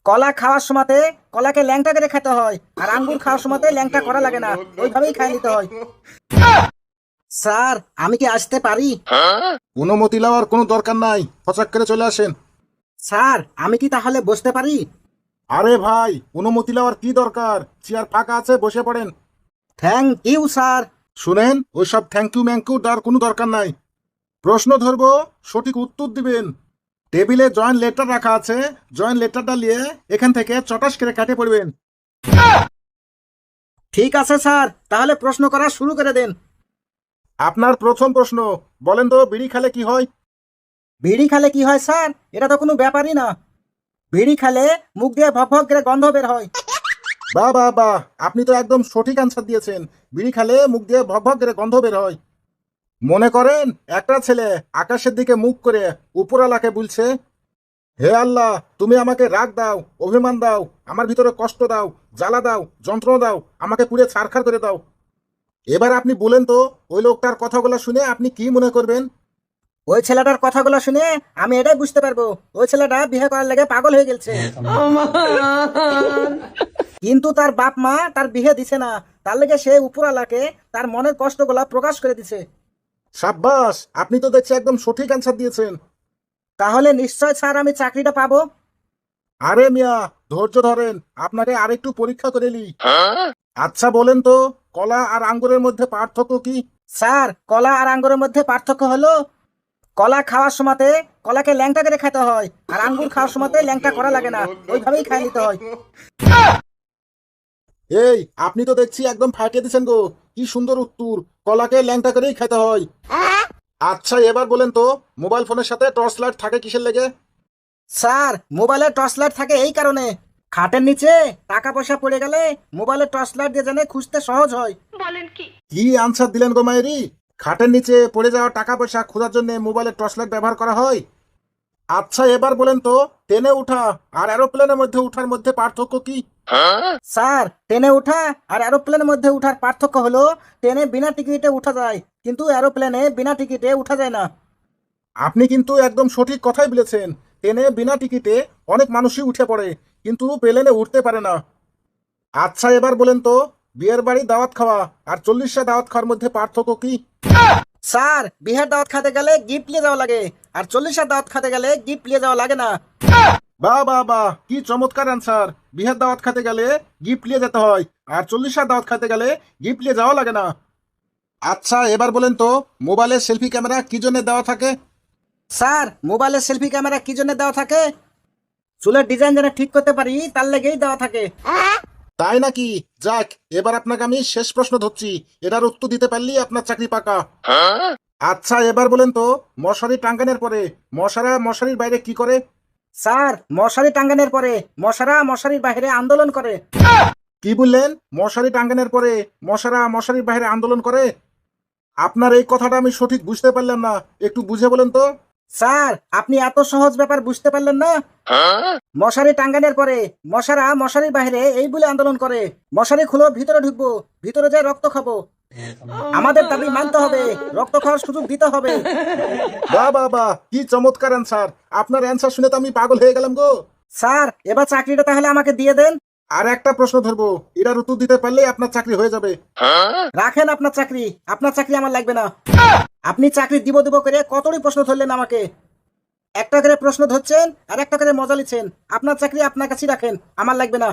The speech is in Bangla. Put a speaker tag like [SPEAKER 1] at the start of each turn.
[SPEAKER 1] কলা খাওয়ার সময়তে কলাকে ল্যাংটা করে খেতে হয়, আর আঙ্গুর খাওয়ার সময়তে ল্যাংটা করা লাগে না, ওইভাবেই খাই নিতে হয়। স্যার, আমি কি আসতে পারি?
[SPEAKER 2] অনুমতি লওয়ার কোনো দরকার নাই, ফচাক করে চলে আসেন।
[SPEAKER 1] স্যার, আমি কি তাহলে বসতে পারি?
[SPEAKER 2] আরে ভাই, অনুমতি লওয়ার কি দরকার? চেয়ার ফাঁকা আছে, বসে পড়েন।
[SPEAKER 1] Thank you sir.
[SPEAKER 2] শুনেন, ওইসব থ্যাংক ইউ ম্যাংকিউ দেওয়ার কোনো দরকার নাই। প্রশ্ন ধরবো, সঠিক উত্তর দিবেন। টেবিলে জয়েন্ট লেটার রাখা আছে, জয়েন্ট লেটারটা নিয়ে এখান থেকে চটাস করে কাটে পড়বেন।
[SPEAKER 1] ঠিক আছে স্যার, তাহলে প্রশ্ন করা শুরু করে দেন।
[SPEAKER 2] আপনার প্রথম প্রশ্ন, বলেন তো বিড়ি খেলে কি হয়?
[SPEAKER 1] বিড়ি খেলে কি হয় স্যার? এটা তো কোনো ব্যাপারই না। বিড়ি খেলে মুখ দিয়ে ভক ভক করে গন্ধ বের হয়।
[SPEAKER 2] বাহ বাহ বাহ, আপনি তো একদম সঠিক আনসার দিয়েছেন। বিড়ি খেলে মুখ দিয়ে ভক ভক করে গন্ধ বের হয়। মনে করেন একটা ছেলে আকাশের দিকে মুখ করে উপরওয়ালাকে বলছে, হে আল্লাহ, তুমি আমাকে রাগ দাও, অভিমান দাও, আমার ভিতরে কষ্ট দাও, জ্বালা দাও, যন্ত্রণা দাও, আমাকে পুড়ে ছারখার করে দাও। এবার আপনি বলেন তো, ওই লোকটার কথাগুলো শুনে আপনি কি মনে করবেন?
[SPEAKER 1] ওই ছেলেটার কথাগুলো শুনে আমি এটাই বুঝতে পারবো ওই ছেলেটা বিয়ে করার লেগে পাগল হয়ে গেছে। কিন্তু তার বাপ মা তার বিয়ে দিছে না, তার লেগে সে উপরালাকে তার মনের কষ্টগুলা প্রকাশ করে দিছে।
[SPEAKER 2] সাব্বাস, আপনি তো দেখছি একদম সঠিক অ্যান্সার দিয়েছেন।
[SPEAKER 1] তাহলে নিশ্চয় স্যার আমি চাকরিটা পাবো।
[SPEAKER 2] আরে মিয়া, ধৈর্য ধরেন, আপনাকে আরেকটু পরীক্ষা করে নিই। আচ্ছা বলেন তো, কলা আর আঙ্গুরের মধ্যে পার্থক্য কি?
[SPEAKER 1] স্যার, কলা আর আঙ্গুরের মধ্যে পার্থক্য হলো কলা খাওয়ার সময়তে কলাকে ল্যাংটা করে খেতে হয়, আর আঙ্গুর খাওয়ার সময়তে ল্যাংটা করা লাগে না, ওইভাবেই খাই নিতে হয়।
[SPEAKER 2] এই, আপনি তো দেখছি একদম ফাটিয়ে দিচ্ছেন গো। কি সুন্দর উত্তর, কলাকে ল্যাংটা করেই খেতে হয়। আচ্ছা এবার বলেন তো, মোবাইল ফোনের সাথে টর্চ লাইট থাকে কিসের লেগে?
[SPEAKER 1] স্যার, মোবাইলের টর্চ লাইট থাকে এই কারণে, খাটের নিচে টাকা পয়সা পড়ে গেলে মোবাইলের টর্চ লাইট দিয়ে জানে খুঁজতে সহজ হয়।
[SPEAKER 2] কি আনসার দিলেন গো মায়েরি! খাটের নিচে পড়ে যাওয়া টাকা পয়সা খোঁজার জন্য মোবাইলের টর্চ লাইট ব্যবহার করা হয়। আচ্ছা এবার বলেন তো, ট্রেনে উঠা আর এরোপ্লেনের মধ্যে উঠার মধ্যে পার্থক্য কি?
[SPEAKER 1] স্যার, ট্রেনে ওঠা আর এরোপ্লেনের মধ্যে উঠার পার্থক্য হলো ট্রেনে বিনা টিকিটে উঠা যায়, কিন্তু এরোপ্লেনে বিনা টিকিটে উঠা যায় না।
[SPEAKER 2] আপনি কিন্তু একদম সঠিক কথাই বলেছেন। ট্রেনে বিনা টিকিটে অনেক মানুষই উঠে পড়ে, কিন্তু প্লেনে উঠতে পারে না। আচ্ছা এবার বলেন তো, বিয়ের বাড়ি দাওয়াত খাওয়া আর 40টা দাওয়াত খাওয়ার মধ্যে পার্থক্য কি?
[SPEAKER 1] স্যার, বিহার দাওয়াত খেতে গেলে গিফট নিয়ে যাওয়া লাগে, আর 40 দাওয়াত খেতে গেলে গিফট নিয়ে যাওয়া লাগে না।
[SPEAKER 2] বাহ বাহ বাহ, কি চমৎকার আনসার! বিয়ের দাওয়াত খেতে গেলে গিফট নিয়ে যেতে হয়, আর 40টা দাওয়াত খেতে গেলে গিফট নিয়ে যাওয়া লাগে না। আচ্ছা এবার বলেন তো, মোবাইলের সেলফি ক্যামেরা কি জন্য দেওয়া থাকে?
[SPEAKER 1] স্যার, মোবাইলের সেলফি ক্যামেরা কি জন্য দেওয়া থাকে? চুলের ডিজাইন যেন ঠিক করতে পারি তার লেগেই দেওয়া থাকে।
[SPEAKER 2] তাই নাকি? যাক, এবার আপনাকে আমি শেষ প্রশ্ন ধরছি, এটার উত্তর দিতে পারলেই আপনার চাকরি পাকা। আচ্ছা এবার বলেন তো, মশারি টাঙ্গানোর পরে মশারা মশারির বাইরে কি করে?
[SPEAKER 1] স্যার, মশারি টাঙ্গানোর পরে মশারা মশারির বাইরে আন্দোলন করে।
[SPEAKER 2] কি বললেন? মশারি টাঙ্গানোর পরে মশারা মশারির বাইরে আন্দোলন করে? আপনার এই কথাটা আমি সঠিক বুঝতে পারলাম না, একটু বুঝে বলেন তো।
[SPEAKER 1] স্যার, আপনি এত সহজ ব্যাপার বুঝতে পারলেন না? মশারি টাঙ্গানোর পরে মশারা মশারির বাইরে এই বলে আন্দোলন করে, মশারি খুলো, ভিতরে ঢুকবো, ভিতরে যাই রক্ত খাবো, আমাদের দাবি মানতে হবে, রক্ত খাওয়ার সুযোগ দিতে হবে।
[SPEAKER 2] বাহ বাহ বাহ, কি চমৎকার অ্যান্সার! আপনার অ্যান্সার শুনে তো আমি পাগল হয়ে গেলাম গো।
[SPEAKER 1] স্যার, এবার চাকরিটা তাহলে আমাকে দিয়ে দেন।
[SPEAKER 2] আর একটা প্রশ্ন ধরবো, এটার উত্তর দিতে পারলেই আপনার চাকরি হয়ে যাবে।
[SPEAKER 1] রাখেন আপনার চাকরি, আপনার চাকরি আমার লাগবে না। আপনি চাকরি দিব দিব করে কতই প্রশ্ন ধরলেন আমাকে, একটা করে প্রশ্ন ধরছেন আর একটা করে মজা লিচ্ছেন। আপনার চাকরি আপনার কাছেই রাখেন, আমার লাগবে না।